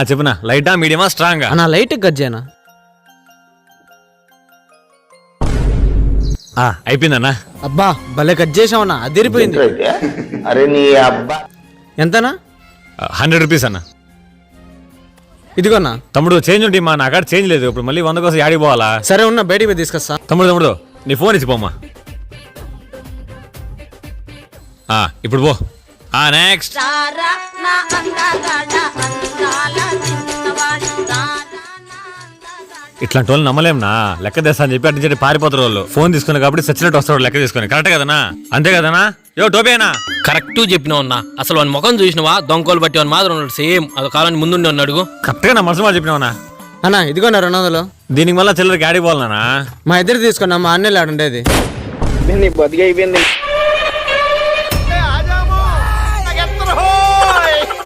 చెప్పునా, లైటా మీడియమా strong? అన్న light గజ్జేనా? అయిపోయిందన్నా. అబ్బా భలే కట్ చేసావన్నా, అదిరిపోయింది. అరే నీ అబ్బా. ఎంతనా? 100 రూపీస్ అన్న. ఇదిగోన్నా. తమ్ముడు చేంజ్ ఉంటే మా నాకాడ చేంజ్ లేదు, ఇప్పుడు మళ్ళీ 100 కోసం యాడికి పోవాలా? సరే ఉన్నా, బయటికి పోయి తీసుకొస్తా. తమ్ముడు నీ ఫోన్ ఇచ్చిపోమ్మా. ఇప్పుడు పో. నెక్స్ట్ ఇట్లాంటి వాళ్ళు నమ్మలేంనా, లెక్క తెస్తా అని చెప్పి అటు నుంచి పారిపోతారు వాళ్ళు. ఫోన్ తీసుకున్నారు కాబట్టి సచ్చినట్టు వస్తాడు లెక్క తీసుకుని. కరెక్ట్ కదనా? అంతే కదనా? టోపేనా? కరెక్ట్ చెప్పినావు అన్న. అసలు వాని ముఖం చూసినవా? దొంగలు బట్టి వాని మాత్రం ఉన్నాడు, సేమ్ అది కాలాన్ని ముందుండి ఉన్నాడు. కరెక్ట్ గా నా మనసు మాట చెప్పినావనా? అన్నా ఇదిగోనా 200. దీనికి మళ్ళీ చిల్లరికి యాడికి పోవాలనా? మా ఇద్దరు తీసుకున్నా, మా అన్నెళ్ళు ఆడుండేది. బతికి అయిపోయింది.